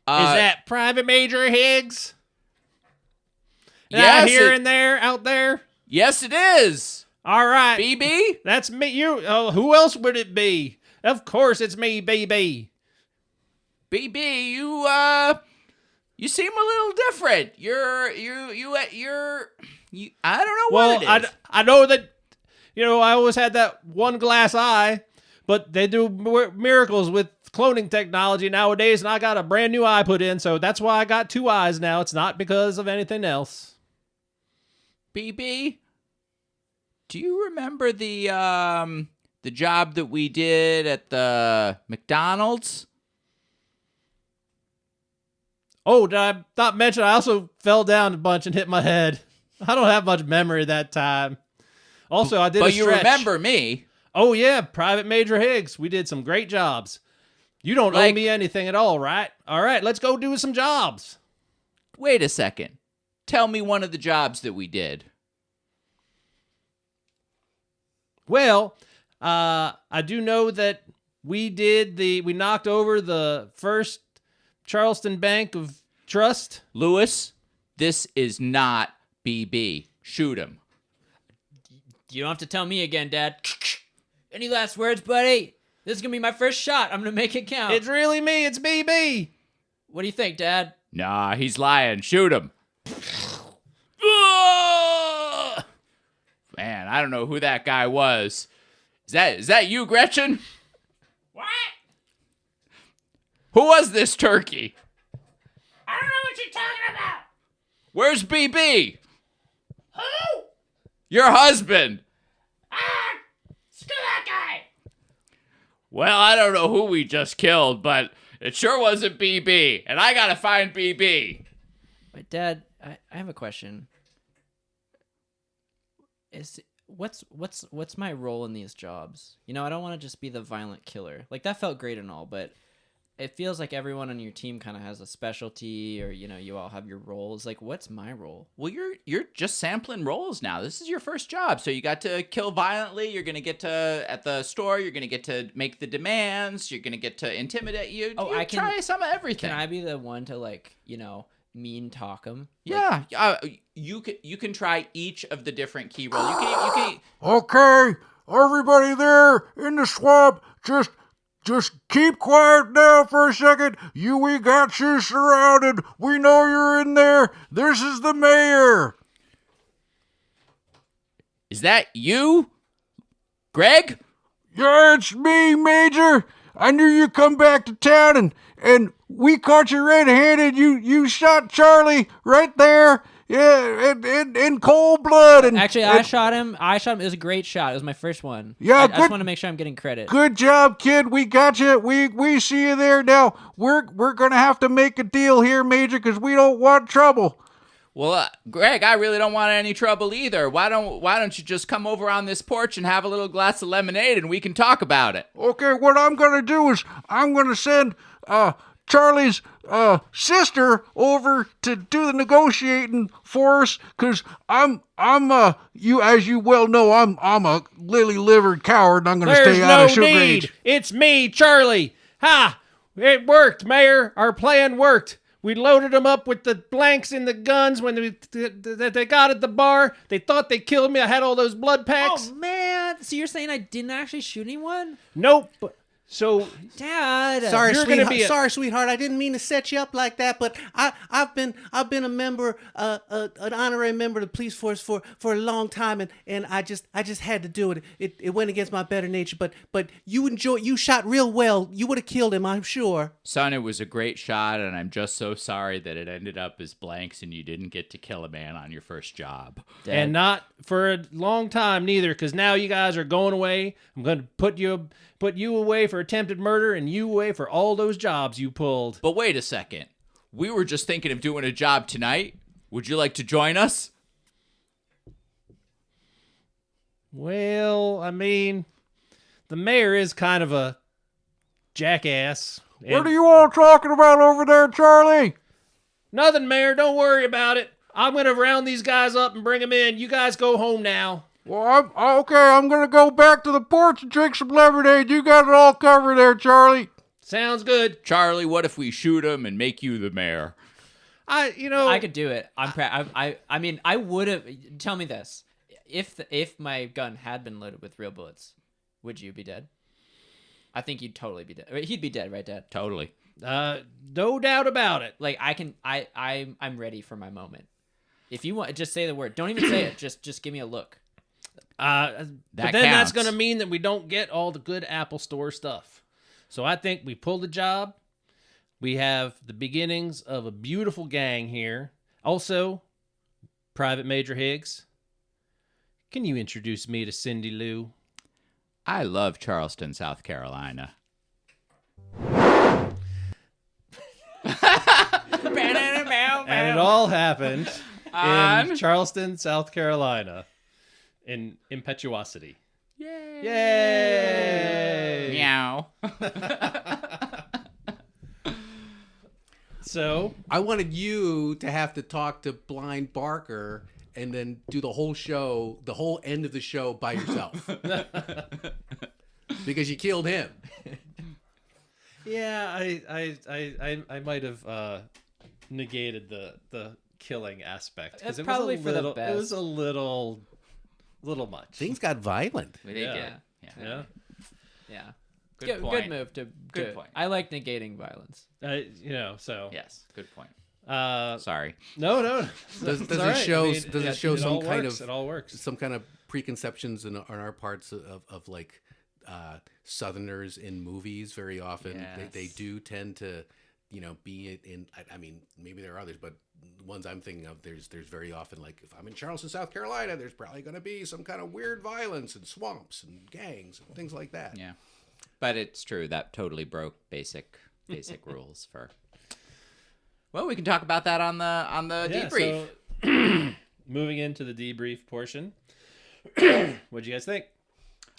Is that Private Major Higgs? Yes, Out there? Yes, it is. All right. BB? That's me. Who else would it be? Of course it's me, BB. BB, you seem a little different. I don't know what it is. I know that, I always had that one glass eye, but they do miracles with cloning technology nowadays, and I got a brand new eye put in, so that's why I got two eyes now. It's not because of anything else. BB, do you remember the job that we did at the McDonald's? Oh, did I not mention I also fell down a bunch and hit my head? I don't have much memory that time. Also, I did a stretch. But you remember me. Oh, yeah, Private Major Higgs. We did some great jobs. You don't owe me anything at all, right? All right, let's go do some jobs. Wait a second. Tell me one of the jobs that we did. Well, I do know that we knocked over the first Charleston Bank of Trust. Lewis, this is not BB. Shoot him. You don't have to tell me again, Dad. Any last words, buddy? This is going to be my first shot. I'm going to make it count. It's really me. It's BB. What do you think, Dad? Nah, he's lying. Shoot him. Man, I don't know who that guy was. Is that you, Gretchen? What? Who was this turkey? I don't know what you're talking about. Where's BB? Who? Your husband. Screw that guy. Well, I don't know who we just killed, but it sure wasn't BB, and I gotta find BB. Wait, Dad, I have a question. What's my role in these jobs? I don't want to just be the violent killer. Like, that felt great and all, but it feels like everyone on your team kind of has a specialty, or you all have your roles. Like, what's my role? Well, you're just sampling roles now. This is your first job, so you got to kill violently. You're gonna get to at the store. You're gonna get to make the demands. You're gonna get to intimidate you. Oh, I can try some of everything. Can I be the one to mean talk them? Yeah, you can try each of the different key roles. You can. Okay, everybody there in the swamp, just keep quiet now for a second. We got you surrounded. We know you're in there. This is the mayor. Is that you, Greg? Yeah, it's me, Major. I knew you'd come back to town, and we caught you red-handed. You shot Charlie right there. Yeah, in cold blood. Actually, I shot him. It was a great shot. It was my first one. Yeah, I just want to make sure I'm getting credit. Good job, kid. We got you. We see you there. Now, we're going to have to make a deal here, Major, because we don't want trouble. Well, Greg, I really don't want any trouble either. Why don't you just come over on this porch and have a little glass of lemonade and we can talk about it? Okay, what I'm going to do is I'm going to send Charlie's sister over to do the negotiating for us, because you, as you well know, I'm a lily-livered coward, and I'm going to stay out of Sugar Age. It's me, Charlie. Ha! It worked, Mayor. Our plan worked. We loaded them up with the blanks in the guns when they got at the bar. They thought they killed me. I had all those blood packs. Oh, man. So you're saying I didn't actually shoot anyone? Nope. So, Dad, Sorry, you're sweetheart. gonna be Sorry, sweetheart. I didn't mean to set you up like that, but I've been a member, an honorary member of the police force for a long time, and I just had to do it. It went against my better nature, but you shot real well. You would have killed him, I'm sure. Son, it was a great shot, and I'm just so sorry that it ended up as blanks and you didn't get to kill a man on your first job. Dad. and not for a long time neither, because now you guys are going away. I'm going to put you away for attempted murder and you away for all those jobs you pulled. But wait a second. We were just thinking of doing a job tonight. Would you like to join us? Well, I mean, the mayor is kind of a jackass. What are you all talking about over there, Charlie? Nothing, Mayor. Don't worry about it. I'm going to round these guys up and bring them in. You guys go home now. Well, I'm gonna go back to the porch and drink some lemonade. You got it all covered there, Charlie. Sounds good. Charlie, what if we shoot him and make you the mayor? I could do it. I mean, I would have. Tell me this: if my gun had been loaded with real bullets, would you be dead? I think you'd totally be dead. He'd be dead, right, Dad? Totally. No doubt about it. Like I'm ready for my moment. If you want, just say the word. Don't even say it. Just give me a look. But then that's going to mean that we don't get all the good Apple Store stuff. So I think we pulled the job. We have the beginnings of a beautiful gang here. Also, Private Major Higgs, can you introduce me to Cindy Lou? I love Charleston, South Carolina. And it all happened in Charleston, South Carolina, in impetuosity. Yay! Yay! Meow. So I wanted you to have to talk to Blind Barker and then do the whole show, the whole end of the show by yourself. Because you killed him. yeah, I might have negated the killing aspect That's it probably was a for the little, best. It was a little much. Things got violent. We did Yeah. get. Yeah. Good point. Good move to Good do it. point. I like negating violence. So Yes. Good point. Uh, Sorry. no. Does It's it all right. show? I mean, Does it show all some kind works. of? It all works. Some kind of preconceptions on our parts of like Southerners in movies? Very often Yes. they do tend to, be in. I mean, maybe there are others, but the ones I'm thinking of, there's very often, like, if I'm in Charleston, South Carolina, there's probably going to be some kind of weird violence and swamps and gangs and things like that. Yeah. But it's true. That totally broke basic rules for. Well, we can talk about that on the debrief. So, moving into the debrief portion. What'd you guys think?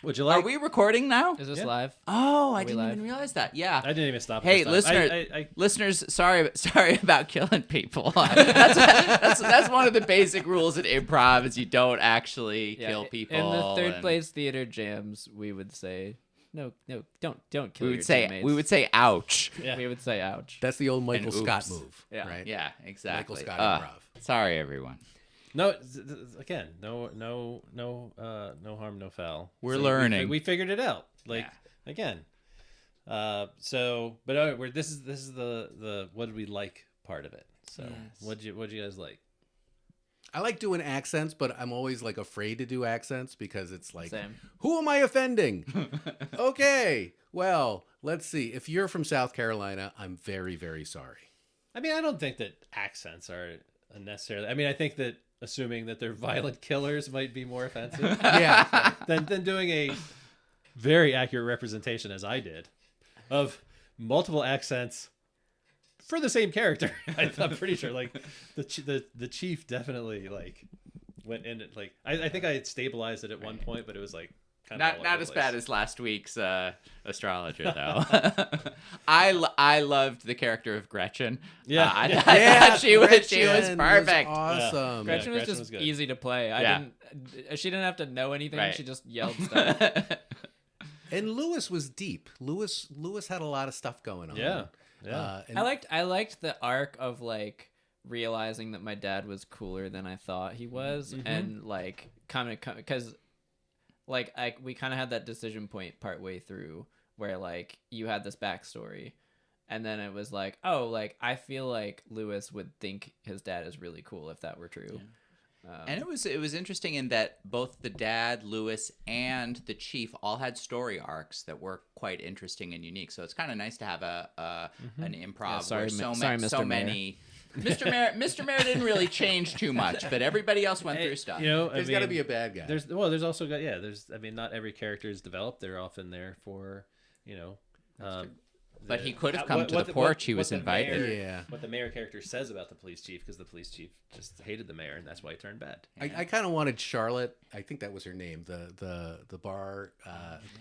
What'd you like? Are we recording now? Is this Yeah. live? Oh, I we didn't live? even realize that. Yeah. I didn't even stop. Hey, this time. listeners, listeners, sorry about killing people. that's one of the basic rules in improv is you don't actually kill people. In the third and place theater jams, we would say, no, don't kill we your would say teammates. ouch. Yeah. We would say ouch. That's the old Michael And Scott oops. move. Yeah. Right? Yeah, exactly. Michael Scott improv. Sorry, everyone. No, again, no harm, no foul. We're learning. We figured it out. Like Yeah. again. This is the what did we like part of it. So Yes. what'd you guys like? I like doing accents, but I'm always like afraid to do accents because it's like, Same. who am I offending? Okay, well, let's see. If you're from South Carolina, I'm very, very sorry. I mean, I don't think that accents are unnecessarily. I mean, I think that assuming that they're violent killers might be more offensive Yeah, than doing a very accurate representation, as I did, of multiple accents for the same character. I'm pretty sure, like the chief definitely like went in it. Like I think I had stabilized it at one point, but it was like kind of Not as bad as last week's astrologer though. I loved the character of Gretchen. Yeah. I yeah, thought she was Gretchen perfect. awesome. Gretchen was Gretchen just was good. easy to play. She didn't have to know anything. Right. She just yelled stuff. And Lewis was deep. Lewis had a lot of stuff going on. Yeah. Yeah. And I liked the arc of like realizing that my dad was cooler than I thought he was, and like kind of because like we kind of had that decision point partway through where like you had this backstory, and then it was like, oh, like I feel like Lewis would think his dad is really cool if that were true. And it was interesting in that both the dad, Lewis, and the chief all had story arcs that were quite interesting and unique. So it's kind of nice to have an improv sorry, where so Mr. many. Mr. Mayor didn't really change too much, but everybody else went through stuff. there's got to be a bad guy. There's also got I mean, not every character is developed. They're often there for But he could have come to the porch. He was invited. Yeah. What the mayor character says about the police chief, because the police chief just hated the mayor, and that's why he turned bad. I kind of wanted Charlotte. I think that was her name. The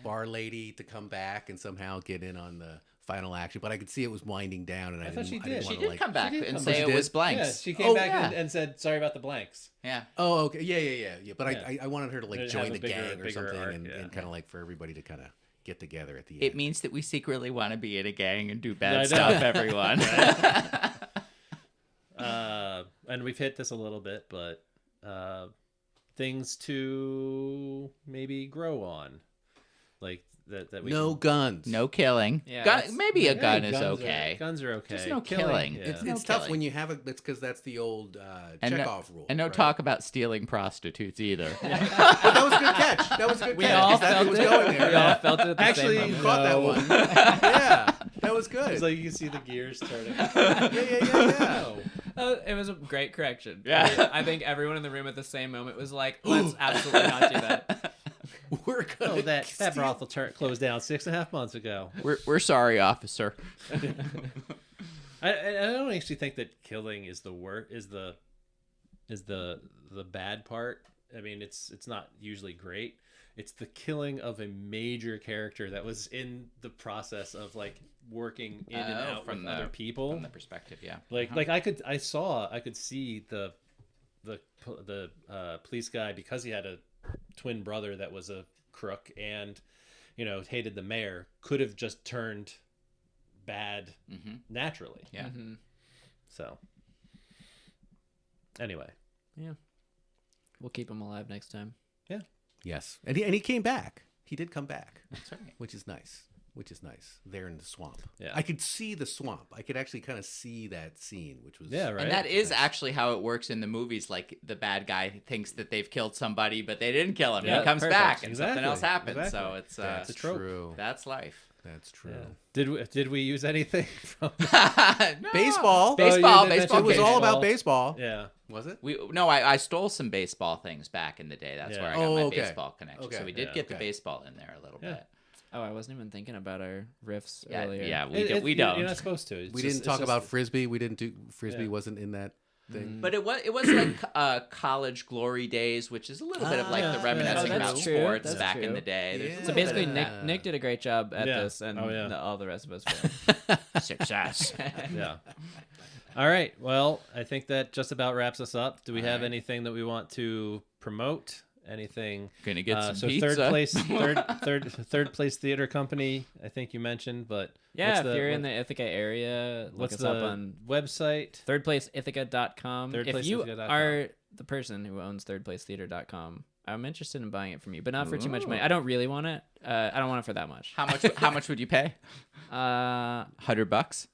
bar lady to come back and somehow get in on the final action, but I could see it was winding down, and I thought didn't. she I didn't did. She wanna, did like, come back did and come say back. it She was did? blanks. Yeah, she came Oh, back yeah. and said sorry about the blanks. Yeah. Oh, okay. Yeah. But Yeah. I wanted her to like Have join a the bigger- gang or bigger something, arc, and yeah. kind of like for everybody to kind of get together at the end. It means that we secretly want to be in a gang and do I bad know. stuff, everyone. And we've hit this a little bit, but things to maybe grow on, like that we no can- guns. No killing. Yeah, Gun, maybe a Hey, gun is guns are- okay. Guns are okay. Just no killing. yeah. It's, No it's tough killing. when you have a. It's because that's the old And no, Chekhov rule. and no right? talk about stealing prostitutes either. But that was a good catch. That was a good We catch. all 'cause that felt was it. going there. We all felt it at the Actually, same You moment. caught that No. one. Yeah, that was good. It's like you can see the gears turning. Yeah. It was a great correction. Yeah. I think everyone in the room at the same moment was like, let's absolutely not do that. We're gonna. Oh, that steal- brothel closed down 6.5 months ago. We're sorry, officer. I don't actually think that killing is the the bad part. I mean, it's not usually great. It's the killing of a major character that was in the process of like working in and out from with other people. From the perspective, yeah. Like I could see the police guy, because he had a twin brother that was a crook and hated the mayor, could have just turned bad naturally. Yeah. Mm-hmm. So anyway, Yeah. We'll keep him alive next time. Yes, and he came back. He did come back, That's right. which is nice. There in the swamp. Yeah. I could see the swamp. I could actually kind of see that scene, which was yeah, right. And that is actually how it works in the movies. Like the bad guy thinks that they've killed somebody, but they didn't kill him. Yeah, he comes perfect. back and Exactly. something else happens. Exactly. So it's That's a trope. true. that's life. That's true. Yeah. Did we use anything from? No. Baseball. Baseball. you did Baseball. It was all baseball. about baseball. Yeah. Was it? I stole some baseball things back in the day. That's Yeah. where I got Oh, my okay. baseball connection. Okay. So we did Yeah. get the Okay. baseball in there a little Yeah. bit. Oh, I wasn't even thinking about our riffs Yeah, earlier. yeah, we You're don't. not supposed to. It's We just- didn't it's talk just- about frisbee. We didn't do frisbee. Yeah. Wasn't in that thing. But it was like college glory days, which is a little bit of like the Ah, reminiscing yeah. about That's true. sports That's back in true. the day. There's a Yeah. little So bit basically, of that. Nick did a great job at Yeah. this, and Oh, yeah. all the rest of us failed. Success. Yeah. All right. Well, I think that just about wraps us up. Do we have right. anything that we want to promote? Anything? Gonna get some so pizza. third place theater company. I think you mentioned, but Yeah, what's if you're in the Ithaca area, look what's us the up on website? thirdplaceithaca.com. If you thirdplaceithaca.com. are the person who owns thirdplacetheater.com, I'm interested in buying it from you, but not for too much money. I don't really want it. I don't want it for that much. How much would you pay? $100.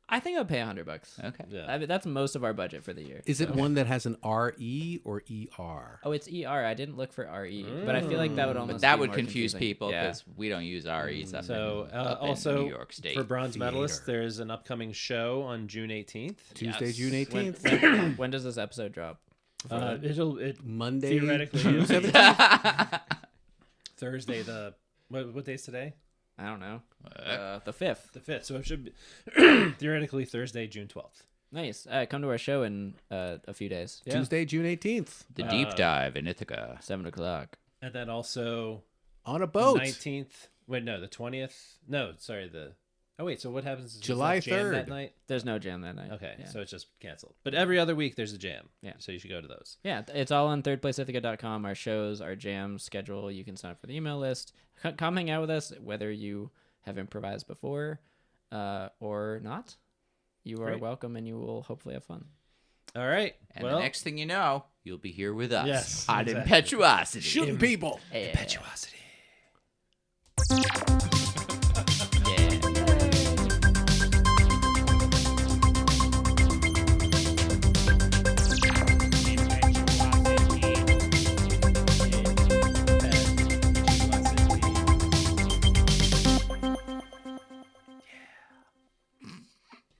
I think I'll pay $100. Okay. Yeah. I mean, that's most of our budget for the year. Is it one that has an RE or ER? Oh, it's ER. I didn't look for RE, but I feel like that would almost But that be would more confuse confusing. people Yeah. because we don't use REs up So up in also New York State. for bronze medalists, Theater. there's an upcoming show on June 18th. Tuesday, Yes. June When, 18th. when does this episode drop? It Monday, theoretically June is. 17th. Thursday the what day's today? I don't know. The 5th. The 5th. So it should be theoretically Thursday, June 12th. Nice. Come to our show in a few days. Yeah. Tuesday, June 18th. The deep dive in Ithaca. 7 o'clock. And then also On a boat. 19th. Wait, no, the 20th. No, sorry, Oh wait, so what happens? Is July that jam 3rd. that night? There's no jam that night. Okay, Yeah. so it's just canceled. But every other week there's a jam. Yeah. So you should go to those. Yeah, it's all on thirdplaceithaca.com. Our shows, our jams schedule. You can sign up for the email list. Come hang out with us, whether you have improvised before or not. You are Great. welcome, and you will hopefully have fun. All right. And well, the next thing you know, you'll be here with us Yes, on exactly. Impetuosity. Shooting people. Yeah. impetuosity.